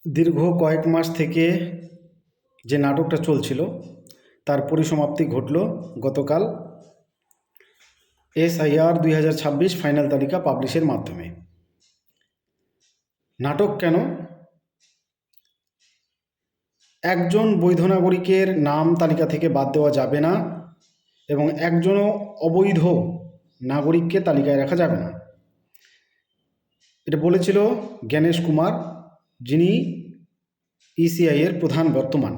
দীর্ঘ কয়েক মাস থেকে যে নাটকটা চলছিল তার পরিসমাপ্তি ঘটল গতকাল SIR 2026 ফাইনাল তালিকা পাবলিশের মাধ্যমে। নাটক কেন? একজন বৈধ নাগরিকের নাম তালিকা থেকে বাদ দেওয়া যাবে না এবং একজনও অবৈধ নাগরিককে তালিকায় রাখা যাবে না, এটা বলেছিল জ্ঞানেশ কুমার, যিনি ECI এর প্রধান বর্তমান।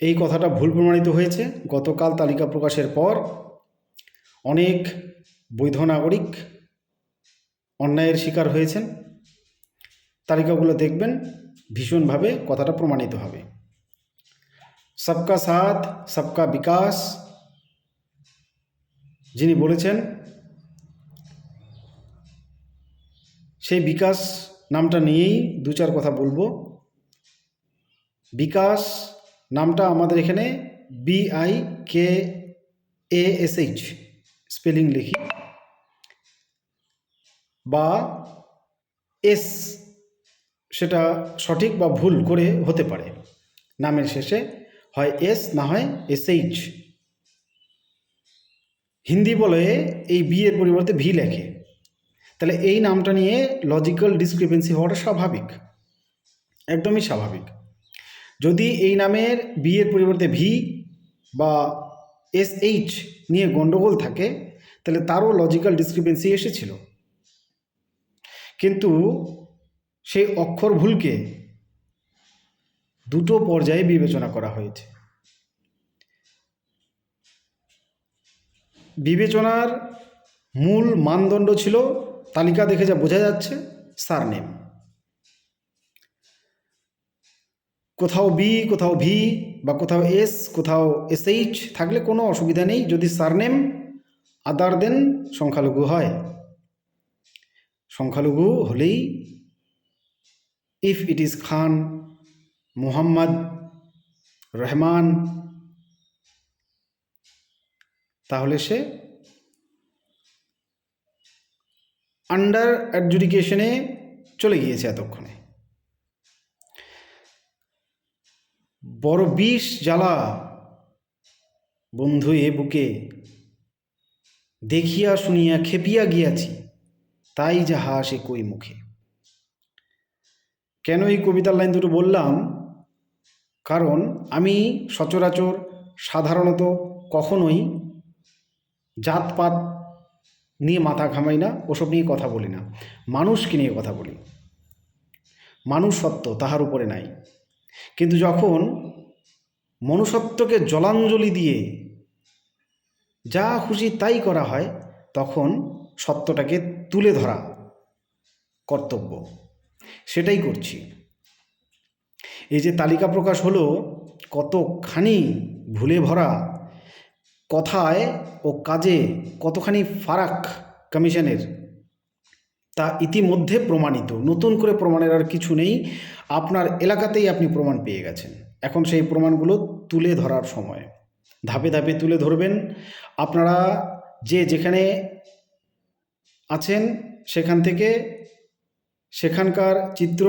এই কথাটা ভুল প্রমাণিত হয়েছে। গতকাল তালিকা প্রকাশের পর অনেক বৈধ নাগরিক অন্যায়ের শিকার হয়েছেন। তালিকাগুলো দেখবেন, ভীষণভাবে কথাটা প্রমাণিত হবে। সবকা সাথ সবকা বিকাশ যিনি বলেছেন, সেই বিকাশ নামটা নিয়েই দু চার কথা বলবো। বিকাশ নামটা আমাদের এখানে BIKASH স্পেলিং লিখি, বা এস, সেটা সঠিক বা ভুল করে হতে পারে। নামের শেষে হয় এস, না হয় SH। হিন্দি বলে এই বি এর পরিবর্তে ভি লেখে, তাহলে এই নামটা নিয়ে লজিক্যাল ডিসক্রিপেন্সি হওয়াটা স্বাভাবিক, একদমই স্বাভাবিক। যদি এই নামের বি এর পরিবর্তে ভি বা SH নিয়ে গণ্ডগোল থাকে, তাহলে তারও লজিক্যাল ডিসক্রিপেন্সি এসেছিল। কিন্তু সেই অক্ষর ভুলকে দুটো পর্যায়ে বিবেচনা করা হয়েছে। বিবেচনার মূল মানদণ্ড ছিল, তালিকা দেখে যা বোঝা যাচ্ছে, সারনেম। কোথাও বি, কোথাও ভি বা কোথাও এস, কোথাও SH থাকলে কোনো অসুবিধা নেই, যদি সারনেম আদার দেন সংখ্যালঘু হয়। সংখ্যালঘু হলেই, ইফ ইট ইজ খান, মোহাম্মদ, রহমান, তাহলে সে আন্ডার অ্যাডজুডিকেশনে চলে গিয়েছে এতক্ষণে। বড় বিষ জ্বালা বন্ধু এ বুকে, দেখিয়া শুনিয়া খেপিয়া গিয়াছি, তাই যাহা আসে কই মুখে। কেন এই কবিতার লাইন দুটো বললাম? কারণ আমি সচরাচর সাধারণত কখনোই জাতপাত নিয়ে মাথা ঘামাই না, ওসব নিয়ে কথা বলি না। মানুষকে নিয়ে কথা বলি। মানুষ সত্য, তাহার উপরে নাই। কিন্তু যখন মনুষ্যত্বকে জলাঞ্জলি দিয়ে যা খুশি তাই করা হয়, তখন সত্যটাকে তুলে ধরা কর্তব্য, সেটাই করছি। এই যে তালিকা প্রকাশ হলো, কতখানি ভুলে ভরা, কথায় ও কাজে কতখানি ফারাক কমিশনের, তা ইতিমধ্যে প্রমাণিত। নতুন করে প্রমাণের আর কিছু নেই। আপনার এলাকাতেই আপনি প্রমাণ পেয়ে গেছেন। এখন সেই প্রমাণগুলো তুলে ধরার সময়, ধাপে ধাপে তুলে ধরবেন। আপনারা যে যেখানে আছেন সেখান থেকে সেখানকার চিত্র,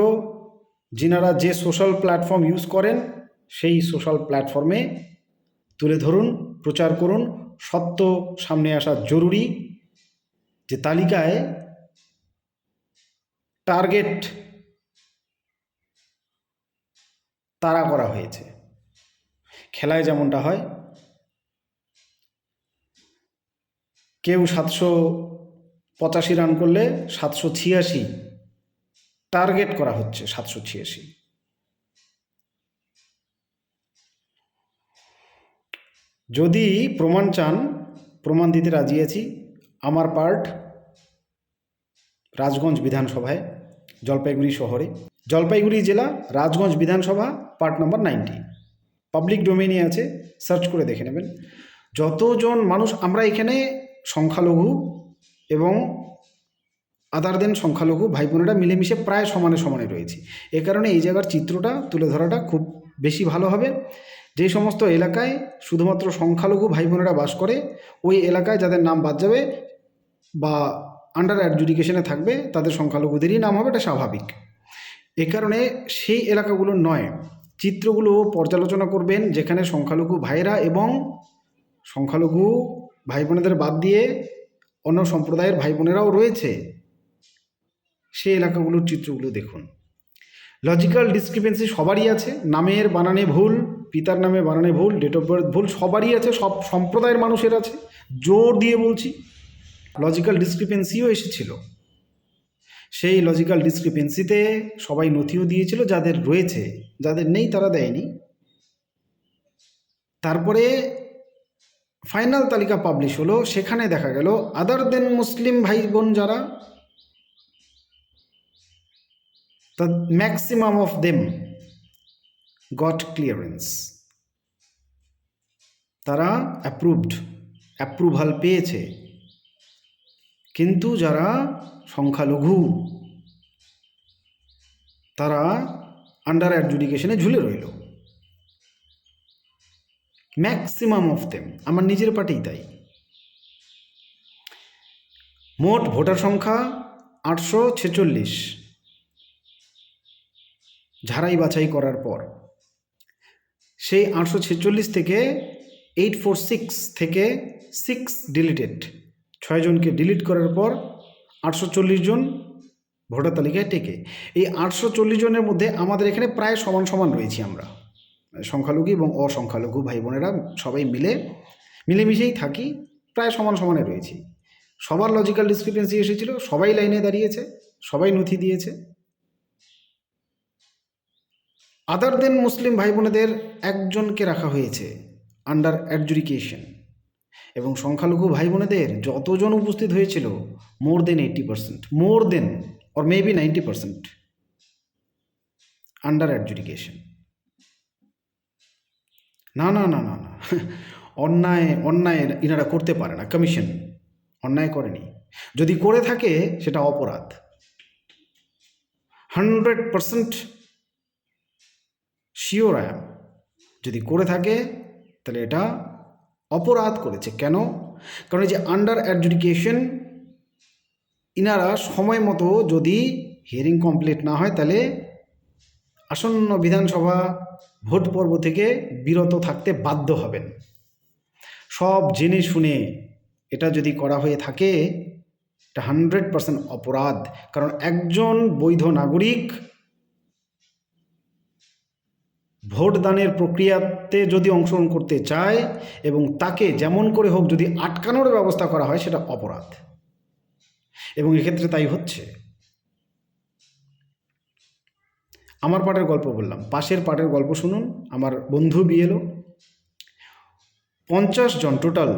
যিনারা যে সোশ্যাল প্ল্যাটফর্ম ইউজ করেন সেই সোশ্যাল প্ল্যাটফর্মে তুলে ধরুন, প্রচার করুন। সত্য সামনে আসা জরুরি। যে তালিকায় টার্গেট তাড়া করা হয়েছে, খেলায় যেমনটা হয়, কেউ 785 রান করলে 786 টার্গেট করা হচ্ছে, 786। যদি প্রমাণ চান, প্রমাণ দিতে রাজি আছি। আমার পার্ট রাজগঞ্জ বিধানসভায়, জলপাইগুড়ি শহরে, জলপাইগুড়ি জেলা, রাজগঞ্জ বিধানসভা, পার্ট নম্বর 90। পাবলিক ডোমেইনে আছে, সার্চ করে দেখে নেবেন। যতজন মানুষ আমরা এখানে সংখ্যালঘু এবং আদার দেন সংখ্যালঘু ভাই বোনেরা মিলেমিশে প্রায় সমানে সমানে রয়েছি। এ কারণে এই জায়গার চিত্রটা তুলে ধরাটা খুব বেশি ভালো হবে। যে সমস্ত এলাকায় শুধুমাত্র সংখ্যালঘু ভাই বোনেরা বাস করে, ওই এলাকায় যাদের নাম বাদ যাবে বা আন্ডার অ্যাডজুডিকেশনে থাকবে, তাদের সংখ্যালঘুদেরই নাম হবে, এটা স্বাভাবিক। এ কারণে সেই এলাকাগুলো নয়, চিত্রগুলো পর্যালোচনা করবেন যেখানে সংখ্যালঘু ভাইরা এবং সংখ্যালঘু ভাই বোনেদের বাদ দিয়ে অন্য সম্প্রদায়ের ভাই বোনেরাও রয়েছে, সেই এলাকাগুলোর চিত্রগুলো দেখুন। লজিক্যাল ডিসক্রিপেন্সি সবারই আছে, নামের বানানে ভুল, পিতার নামে বানানে ভুল, ডেট অফ বার্থ ভুল, সবারই আছে, সব সম্প্রদায়ের মানুষের আছে, জোর দিয়ে বলছি। লজিক্যাল ডিসক্রিপেন্সিও এসেছিল, সেই লজিক্যাল ডিসক্রিপেন্সিতে সবাই নথিও দিয়েছিল, যাদের রয়েছে, যাদের নেই তারা দেয়নি। তারপরে ফাইনাল তালিকা পাবলিশ হলো, সেখানে দেখা গেল আদার দেন মুসলিম ভাই বোন যারা, the maximum of them got clearance, তারা অ্যাপ্রুভাল পেয়েছে, কিন্তু যারা সংখ্যালঘু তারা আন্ডার অ্যাডজুডিকেশনে ঝুলে রইল, ম্যাক্সিমাম অফ দেম। আমার নিজের পার্টিই তাই। মোট ভোটার সংখ্যা 846, ঝাড়াই বাছাই করার পর সেই 846 থেকে 846 থেকে 6 ডিলিটেড, 6 জনকে ডিলিট করার পর 840 জন ভোটার তালিকায় টেকে। এই 840 জনের মধ্যে আমাদের এখানে প্রায় সমান সমান রয়েছি আমরা, সংখ্যালঘু এবং অসংখ্যালঘু ভাই বোনেরা সবাই মিলেমিশেই থাকি, প্রায় সমান সমানে রয়েছি। সবার লজিক্যাল ডিসক্রিপেন্সি এসেছিল, সবাই লাইনে দাঁড়িয়েছে, সবাই নথি দিয়েছে। আদার দেন মুসলিম ভাই বোনেদের একজনকে রাখা হয়েছে আন্ডার অ্যাডজুডিকেশন, এবং সংখ্যালঘু ভাই বোনেদের যতজন উপস্থিত হয়েছিল more than 80%, more than or maybe 90% under adjudication. না না না না না, অন্যায় ইনারা করতে পারে না, কমিশন অন্যায় করেনি, যদি করে থাকে সেটা অপরাধ। 100% শিওর আই অ্যাম, যদি করে থাকে তাহলে এটা অপরাধ করেছে। কেন? কারণ এই যে আন্ডার অ্যাডজুডিকেশন, ইনারা সময় মতো যদি হিয়ারিং কমপ্লিট না হয় তাহলে আসন্ন বিধানসভা ভোট পর্ব থেকে বিরত থাকতে বাধ্য হবেন। সব জেনে শুনে এটা যদি করা হয়ে থাকে এটা 100% অপরাধ। কারণ একজন বৈধ নাগরিক ভোটদানের প্রক্রিয়াতে যদি অংশগ্রহণ করতে চায় এবং তাকে যেমন করে হোক যদি আটকানোর ব্যবস্থা করা হয় সেটা অপরাধ, এবং এক্ষেত্রে তাই হচ্ছে। আমার পার্টের গল্প বললাম, পাশের পার্টের গল্প শুনুন। আমার বন্ধু বিএলও 50 জন টোটাল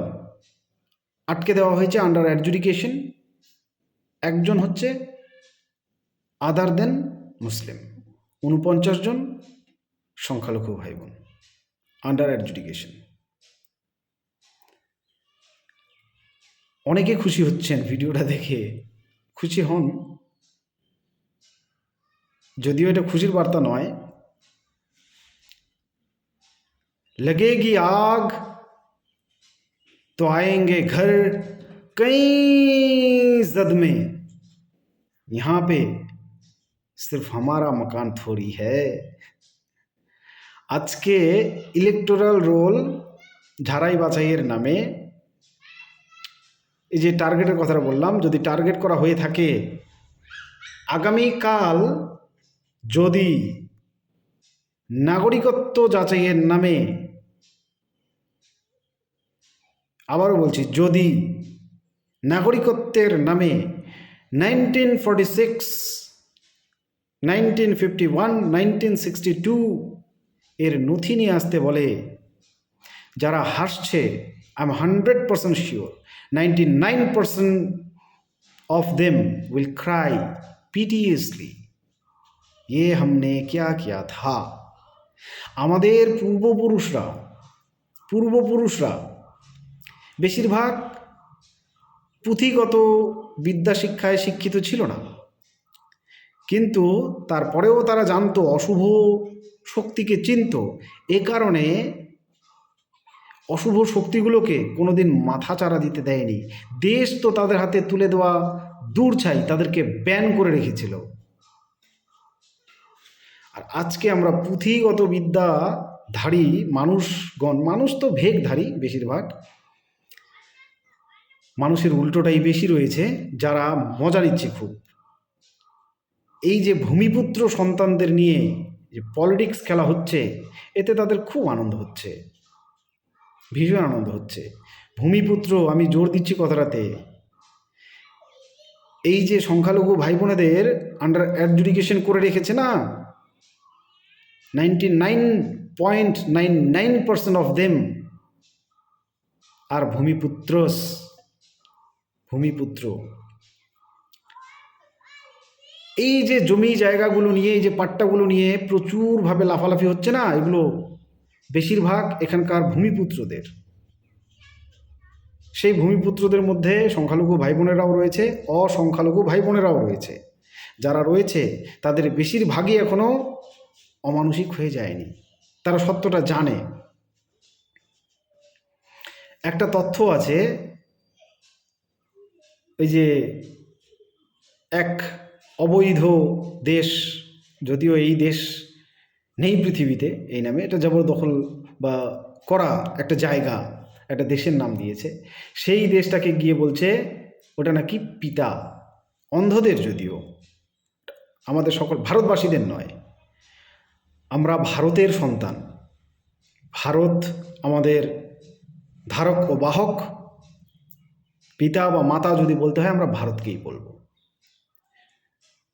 আটকে দেওয়া হয়েছে আন্ডার অ্যাডজুডিকেশন, একজন হচ্ছে আদার দেন মুসলিম, 49 জন সংখ্যালঘু ভাই বোন আন্ডার অ্যাডজুডিকেশন। অনেকে খুশি হচ্ছেন ভিডিওটা দেখে, খুশি হন, যদিও এটা খুশির বার্তা নয়। लगेगी आग तो आएंगे घर कई जद में, यहाँ पे सिर्फ हमारा मकान थोड़ी है। আজকে ইলেকটোরাল রোল ঝাড়াই বাছাইয়ের নামে এই যে টার্গেটের কথাটা বললাম, যদি টার্গেট করা হয়ে থাকে, আগামীকাল যদি নাগরিকত্ব যাচাইয়ের নামে, আবারও বলছি, যদি নাগরিকত্বের নামে 1946, 1951, 1962 এর নথি নিয়ে আসতে বলে, যারা হাসছে, I am 100% sure 99% of them will cry piteously, ये हमने क्या किया था। আমাদের পূর্বপুরুষরা বেশিরভাগ পুঁথিগত বিদ্যাশিক্ষায় শিক্ষিত ছিল না, কিন্তু তারপরেও তারা জানতো, অশুভ শক্তিকে চিনত। এ কারণে অশুভ শক্তিগুলোকে কোনোদিন মাথাচাড়া দিতে দেয়নি। দেশ তো তাদের হাতে তুলে দেওয়া দূর ছাই, তাদেরকে ব্যান করে রেখেছিল। আর আজকে আমরা পুঁথিগত বিদ্যাধারী মানুষগণ, মানুষ তো ভেগধারী বেশিরভাগ, মানুষের উল্টোটাই বেশি রয়েছে, যারা মজা নিচ্ছে খুব। এই যে ভূমিপুত্র সন্তানদের নিয়ে যে পলিটিক্স খেলা হচ্ছে, এতে তাদের খুব আনন্দ হচ্ছে, ভীষণ আনন্দ হচ্ছে। ভূমিপুত্র, আমি জোর দিচ্ছি কথাটাতে। এই যে সংখ্যালঘু ভাই বোনেদের আন্ডার অ্যাডজুডিকেশন করে রেখেছে না, 99.99% অফ দেম আর ভূমিপুত্র। এই যে জমি জায়গাগুলো নিয়ে, এই যে পাট্টাগুলো নিয়ে প্রচুরভাবে লাফালাফি হচ্ছে না, এগুলো বেশিরভাগ এখানকার ভূমিপুত্রদের। সেই ভূমিপুত্রদের মধ্যে সংখ্যালঘু ভাই বোনেরাও রয়েছে, অসংখ্যালঘু ভাই বোনেরাও রয়েছে। যারা রয়েছে তাদের বেশিরভাগই এখনও অমানুষিক হয়ে যায়নি, তারা সত্যটা জানে। একটা তথ্য আছে, ওই যে এক অবৈধ দেশ, যদিও এই দেশ নেই পৃথিবীতে এই নামে, এটা জবরদখল বা করা একটা জায়গা, একটা দেশের নাম দিয়েছে। সেই দেশটাকে গিয়ে বলছে ওটা নাকি পিতা, অন্ধদের, যদিও আমাদের সকল ভারতবাসীদের নয়। আমরা ভারতের সন্তান, ভারত আমাদের ধারক ও বাহক। পিতা বা মাতা যদি বলতে হয়, আমরা ভারতকেই বলবো।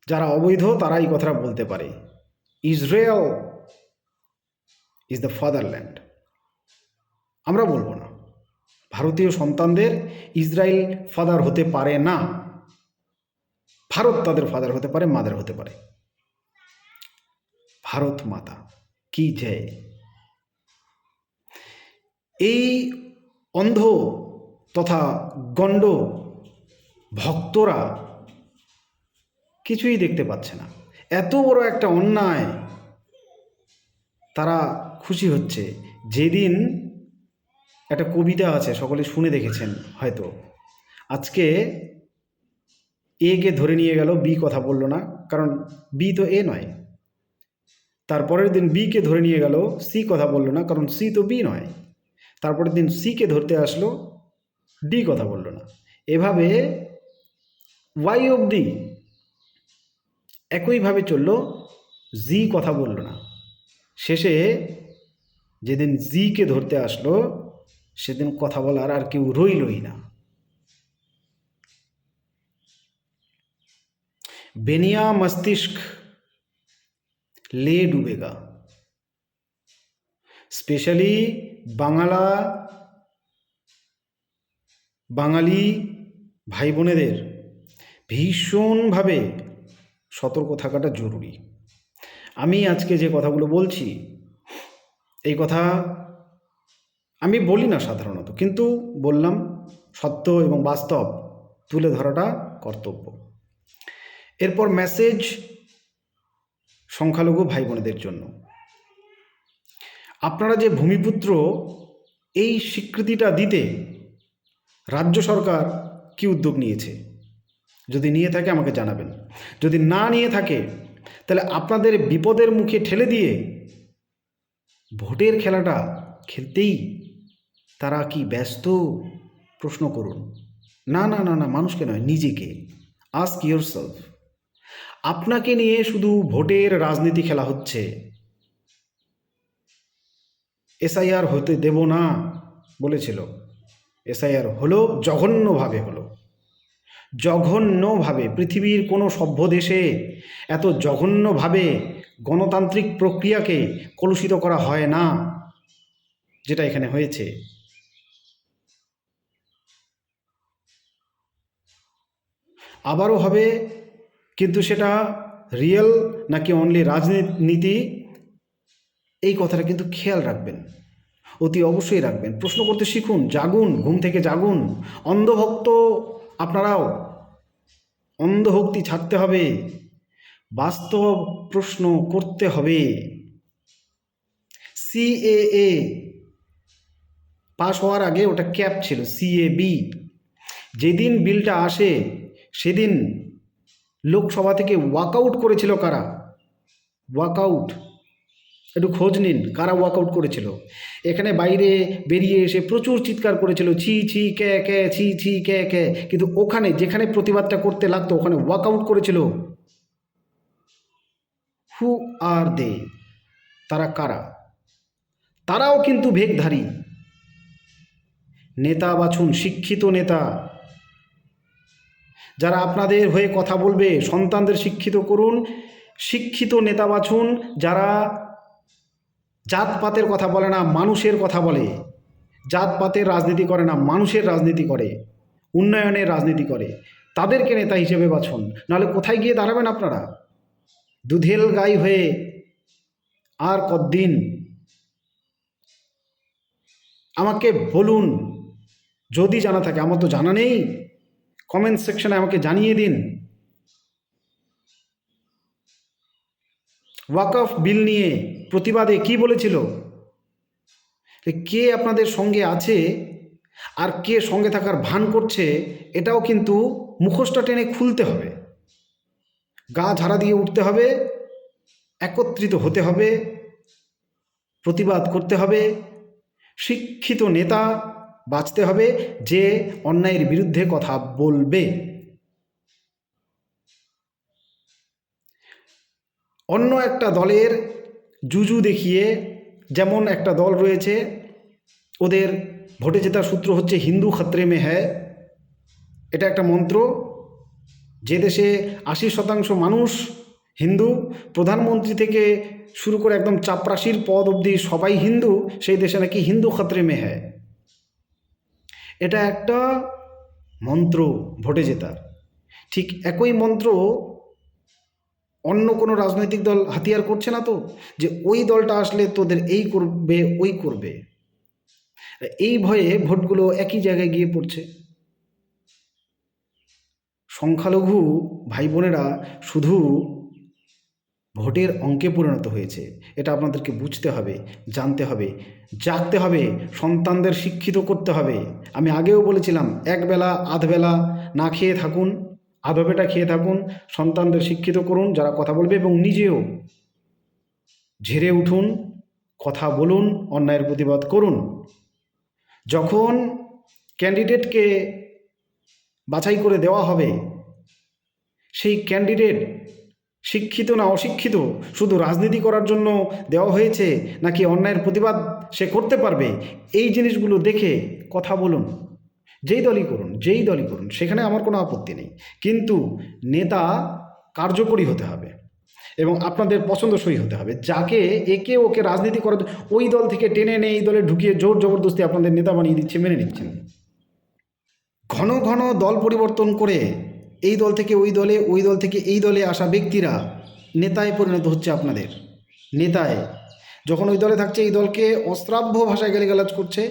যারা অবৈধ তারা এই কথাটা বলতে পারে, ইসরায়েল ইজ দ্য ফাদারল্যান্ড। আমরা বলবো না, ভারতীয় সন্তানদের ইসরায়েল ফাদার হতে পারে না, ভারত তাদের ফাদার হতে পারে, মাদার হতে পারে। ভারত মাতা কি জয়। এই অন্ধ তথা গণ্ড ভক্তরা কিছুই দেখতে পাচ্ছে না, এত বড় একটা অন্যায় তারা খুশি হচ্ছে। যেদিন একটা কবিতা আছে, সকলে শুনে দেখেছেন হয়তো, আজকে এ কে ধরে নিয়ে গেল, বি কথা বলল না, কারণ বি তো এ নয়। তারপরের দিন বি কে ধরে নিয়ে গেল, সি কথা বলল না, কারণ সি তো বি নয়। তারপরের দিন সি কে ধরতে আসলো, ডি কথা বলল না। এভাবে ওয়াই অবধি একইভাবে চলল, জি কথা বলল না। শেষে যেদিন জিকে ধরতে আসলো, সেদিন কথা বলার আর কেউ রইলই না। বেনিয়া মস্তিষ্ক ले डूबेगा। স্পেশালি বাঙালি ভাই বোনেদের ভীষণভাবে সতর্ক থাকাটা জরুরি। আমি আজকে যে কথাগুলো বলছি, এই কথা আমি বলি না সাধারণত, কিন্তু বললাম, সত্য এবং বাস্তব তুলে ধরাটা কর্তব্য। এরপর মেসেজ সংখ্যালঘু ভাই বোনেদের জন্য, আপনারা যে ভূমিপুত্র, এই স্বীকৃতিটা দিতে রাজ্য সরকার কি উদ্যোগ নিয়েছে? যদি নিয়ে থাকে আমাকে জানাবেন। যদি না নিয়ে থাকে, তাহলে আপনাদের বিপদের মুখে ঠেলে দিয়ে ভোটের খেলাটা খেলতেই তারা কি ব্যস্ত? প্রশ্ন করুন। না না না না, মানুষকে নয়, নিজেকে। Ask yourself. আপনাকে নিয়ে শুধু ভোটের রাজনীতি খেলা হচ্ছে। এসআইআর হতে দেব না বলেছিল, এসআইআর হলো, জঘন্যভাবে হলো, জঘন্যভাবে। পৃথিবীর কোনো সভ্য দেশে এত জঘন্যভাবে গণতান্ত্রিক প্রক্রিয়াকে কলুষিত করা হয় না, যেটা এখানে হয়েছে। আবারও হবে, কিন্তু সেটা রিয়েল নাকি অনলি রাজনীতি, এই কথাটা কিন্তু খেয়াল রাখবেন, অতি অবশ্যই রাখবেন। প্রশ্ন করতে শিখুন, জাগুন, ঘুম থেকে জাগুন। অন্ধভক্ত আপনারাও, অন্ধভক্তি ছাড়তে হবে, বাস্তব প্রশ্ন করতে হবে। সিএএ পাশ হওয়ার আগে ওটা ক্যাপ ছিল, সিএবি। যেদিন বিলটা আসে সেদিন লোকসভা থেকে ওয়াকআউট করেছিল কারা? ওয়াকআউট, একটু খোঁজ নিন কারা ওয়াকআউট করেছিল। এখানে বাইরে বেরিয়ে এসে প্রচুর চিৎকার করেছিল, ছি ছি ক্যা ক্যা, ছি ছি ক্যা ক্যা, কিন্তু ওখানে যেখানে প্রতিবাদটা করতে লাগতো ওখানে ওয়াকআউট করেছিল। হু আর দে, তারা কারা? তারাও কিন্তু ভেকধারী। নেতা বাছুন, শিক্ষিত নেতা, যারা আপনাদের হয়ে কথা বলবে। সন্তানদের শিক্ষিত করুন, শিক্ষিত নেতা বাছুন, যারা জাতপাতের কথা বলে না, মানুষের কথা বলে। জাতপাতের রাজনীতি করে না, মানুষের রাজনীতি করে, উন্নয়নের রাজনীতি করে। তাদেরকে নেতা হিসেবে বাছুন, নাহলে কোথায় গিয়ে দাঁড়াবেন আপনারা? দুধেল গাই হয়ে আর কতদিন? আমাকে বলুন, যদি জানা থাকে, আমার তো জানা নেই, কমেন্ট সেকশনে আমাকে জানিয়ে দিন। ওয়াকফ বিল নিয়ে প্রতিবাদে কি বলেছিল? কে আপনাদের সঙ্গে আছে আর কে সঙ্গে থাকার ভান করছে, এটাও কিন্তু মুখোশটা টেনে খুলতে হবে। গা ঝাড়া দিয়ে উঠতে হবে, একত্রিত হতে হবে, প্রতিবাদ করতে হবে। শিক্ষিত নেতা বাঁচতে হবে, যে অন্যায়ের বিরুদ্ধে কথা বলবে। অন্য একটা দলের জুজু দেখিয়ে, যেমন একটা দল রয়েছে, ওদের ভোটে জেতার সূত্র হচ্ছে হিন্দু খতরে মে হ্যায়, এটা একটা মন্ত্র। যে দেশে ৮০% মানুষ হিন্দু, প্রধানমন্ত্রী থেকে শুরু করে একদম চাপরাশির পদ অবধি সবাই হিন্দু, সেই দেশে নাকি হিন্দু খতরে মে হ্যায়। এটা একটা মন্ত্র ভোটে জেতার। ঠিক একই মন্ত্র অন্য কোনো রাজনৈতিক দল হাতিয়ার করছে না তো, যে ওই দলটা আসলে তোদের এই করবে ওই করবে। এই ভয়ে ভোটগুলো একই জায়গায় গিয়ে পড়ছে। সংখ্যালঘু ভাই বোনেরা শুধু ভোটের অঙ্কে পরিণত হয়েছে, এটা আপনাদেরকে বুঝতে হবে, জানতে হবে, জাগতে হবে, সন্তানদের শিক্ষিত করতে হবে। আমি আগেও বলেছিলাম, একবেলা আধবেলা না খেয়ে থাকুন, আধবেটা খেয়ে থাকুন, সন্তানদের শিক্ষিত করুন যারা কথা বলবে, এবং নিজেও ঝেড়ে উঠুন, কথা বলুন, অন্যায়ের প্রতিবাদ করুন। যখন ক্যান্ডিডেটকে বাছাই করে দেওয়া হবে, সেই ক্যান্ডিডেট শিক্ষিত না অশিক্ষিত, শুধু রাজনীতি করার জন্য দেওয়া হয়েছে নাকি অন্যায়ের প্রতিবাদ সে করতে পারবে, এই জিনিসগুলো দেখে কথা বলুন। যেই দলই করুন, যেই দলই করুন, সেখানে আমার কোনো আপত্তি নেই, কিন্তু নেতা কার্যকরী হতে হবে এবং আপনাদের পছন্দসই হতে হবে। যাকে একে ওকে রাজনীতি করার ওই দল থেকে টেনে এনে এই দলে ঢুকিয়ে জোর জবরদস্তি আপনাদের নেতা বানিয়ে দিচ্ছে, মেনে নিচ্ছেন। ঘন ঘন দল পরিবর্তন করে এই দল থেকে ওই দলে, ওই দল থেকে এই দলে আসা ব্যক্তিরা নেতায় পরিণত হচ্ছে আপনাদের। নেতায় যখন ওই দলে থাকছে, এই দলকে অশ্রাব্য ভাষায় গালিগালাজ করছে,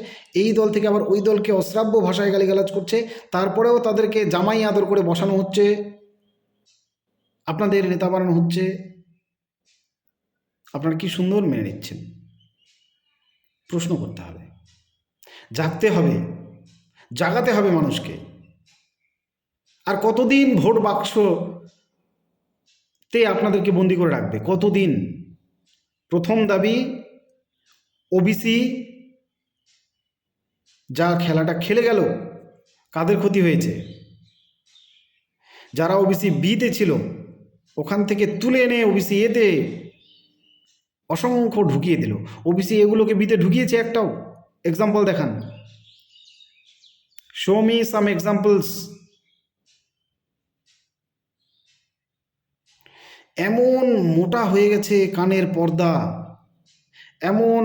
এই দল থেকে আবার ওই দলকে অশ্রাব্য ভাষায় গালিগালাজ করছে, তারপরেও তাদেরকে জামাই আদর করে বসানো হচ্ছে, আপনাদের নেতা বানানো হচ্ছে। আপনারা কি সুন্দর মেনে নিচ্ছেন? প্রশ্ন করতে হবে, জাগতে হবে, জাগাতে হবে মানুষকে। আর কতদিন ভোট বাক্সতে আপনাদেরকে বন্দি করে রাখবে? কতদিন? প্রথম দাবি, ওবিসি যা খেলাটা খেলে গেল, কাদের ক্ষতি হয়েছে? যারা ওবিসি বিতে ছিল ওখান থেকে তুলে এনে ওবিসি এতে অসংখ্য ঢুকিয়ে দিল। ওবিসি এগুলোকে বিতে ঢুকিয়েছে একটাও? এক্সাম্পল দেখান, শো মি সাম এক্সাম্পলস। এমন মোটা হয়ে গেছে কানের পর্দা, এমন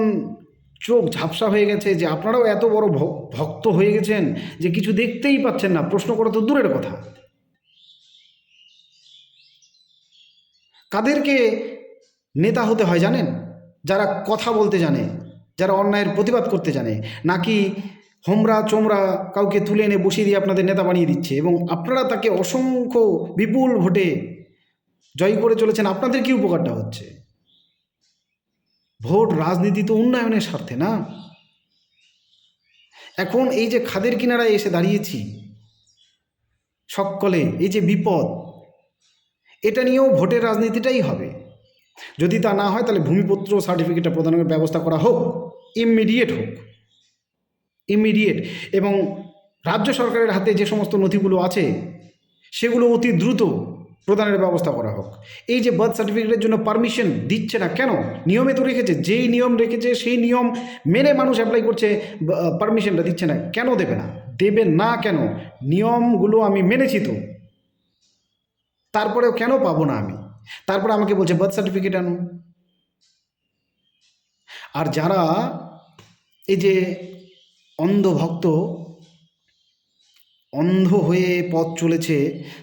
চোখ ঝাপসা হয়ে গেছে যে আপনারাও এত বড় ভক্ত হয়ে গেছেন যে কিছু দেখতেই পাচ্ছেন না, প্রশ্ন করা তো দূরের কথা। কাদেরকে নেতা হতে হয় জানেন? যারা কথা বলতে জানে, যারা অন্যায়ের প্রতিবাদ করতে জানে, নাকি হোমরা চোমরা কাউকে তুলে এনে বসিয়ে দিয়ে আপনাদের নেতা বানিয়ে দিচ্ছে এবং আপনারা তাকে অসংখ্য বিপুল ভোটে জয় করে চলেছেন। আপনাদের কি উপকারটা হচ্ছে? ভোট রাজনীতি তো উন্নয়নের স্বার্থে না। এখন এই যে খাদের কিনারায় এসে দাঁড়িয়েছি সকলে, এই যে বিপদ, এটা নিয়েও ভোটের রাজনীতিটাই হবে। যদি তা না হয় তাহলে ভূমিপত্র সার্টিফিকেটটা প্রদানের ব্যবস্থা করা হোক, ইমিডিয়েট হোক, ইমিডিয়েট। এবং রাজ্য সরকারের হাতে যে সমস্ত নথিগুলো আছে সেগুলো অতি দ্রুত প্রদানের ব্যবস্থা করা হোক। এই যে বার্থ সার্টিফিকেটের জন্য পারমিশন দিচ্ছে না কেন? নিয়মে তো রেখেছে, যেই নিয়ম রেখেছে সেই নিয়ম মেনে মানুষ অ্যাপ্লাই করছে, পারমিশনটা দিচ্ছে না কেন? দেবে না, দেবে না কেন? নিয়মগুলো আমি মেনেছি তো, তারপরেও কেন পাবো না আমি? তারপরে আমাকে বলছে বার্থ সার্টিফিকেট আনুন। আর যারা এই যে অন্ধভক্ত, অন্ধ হয়ে পথ চলেছে,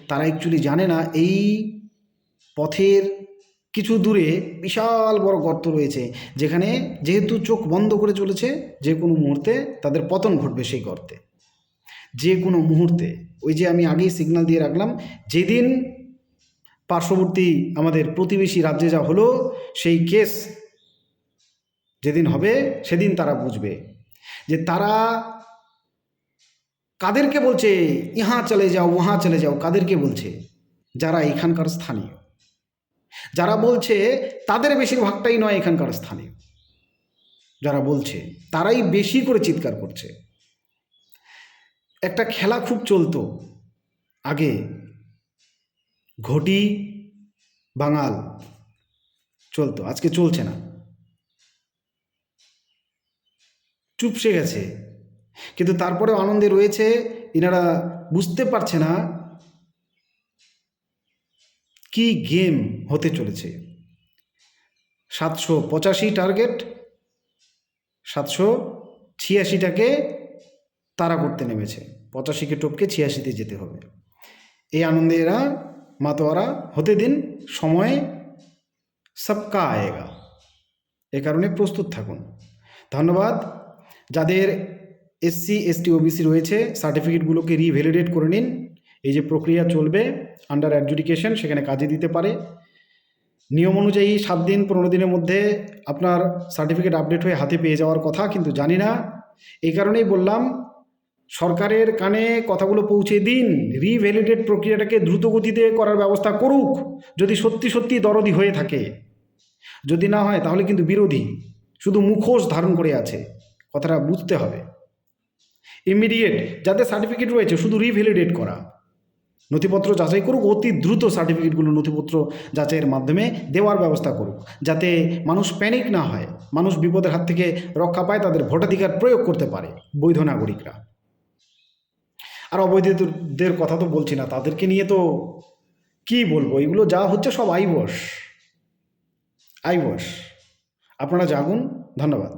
তারা অ্যাকচুয়ালি জানে না এই পথের কিছু দূরে বিশাল বড় গর্ত রয়েছে, যেখানে যেহেতু চোখ বন্ধ করে চলেছে, যে কোনো মুহূর্তে তাদের পতন ঘটবে সেই গর্তে, যে কোনো মুহূর্তে। ওই যে আমি আগেই সিগন্যাল দিয়ে রাখলাম, যেদিন পার্শ্ববর্তী আমাদের প্রতিবেশী রাজ্যে যা হলো, সেই কেস যেদিন হবে সেদিন তারা বুঝবে যে তারা কাদেরকে বলছে ইহা চলে যাও ওহা চলে যাও। কাদেরকে বলছে? যারা এখানকার স্থানীয়। যারা বলছে তাদের বেশিরভাগটাই নয় এখানকার স্থানীয়, যারা বলছে তারাই বেশি করে চিৎকার করছে। একটা খেলা খুব চলতো আগে, ঘটি বাঙাল চলতো, আজকে চলছে না, চুপসে গেছে। কিন্তু তারপরেও আনন্দে রয়েছে, এনারা বুঝতে পারছে না কি গেম হতে চলেছে। 785 টার্গেট, 786টাকে তারা করতে নেমেছে, 85কে টপকে 86তে যেতে হবে। এই আনন্দে এরা মাতোয়ারা হতে দিন, সময় সবকা আয়েগা। এ কারণে প্রস্তুত থাকুন। ধন্যবাদ। যাদের এসসি এসটি ওবিসি রয়েছে, সার্টিফিকেটগুলোকে রিভ্যালিডেট করে নিন। এই যে প্রক্রিয়া চলবে আন্ডার অ্যাডজুডিকেশন, সেখানে কাজে দিতে পারে। নিয়ম অনুযায়ী 7 দিন 15 দিনের মধ্যে আপনার সার্টিফিকেট আপডেট হয়ে হাতে পেয়ে যাওয়ার কথা, কিন্তু জানি না। এই কারণেই বললাম, সরকারের কানে কথাগুলো পৌঁছে দিন, রিভ্যালিডেট প্রক্রিয়াটাকে দ্রুত গতিতে করার ব্যবস্থা করুক, যদি সত্যি সত্যি দরদি হয়ে থাকে। যদি না হয় তাহলে কিন্তু বিরোধী, শুধু মুখোশ ধারণ করে আছে, কথাটা বুঝতে হবে। ইমিডিয়েট যাদের সার্টিফিকেট রয়েছে শুধু রিভ্যালিডেট করা, নথিপত্র যাচাই করুক, অতি দ্রুত সার্টিফিকেটগুলো নথিপত্র যাচাইয়ের মাধ্যমে দেওয়ার ব্যবস্থা করুক, যাতে মানুষ প্যানিক না হয়, মানুষ বিপদের হাত থেকে রক্ষা পায়, তাদের ভোটাধিকার প্রয়োগ করতে পারে বৈধ নাগরিকরা। আর অবৈধদের কথা তো বলছি না, তাদেরকে নিয়ে তো কি বলবো, এগুলো যা হচ্ছে সব আইবস। আপনারা জাগুন। ধন্যবাদ।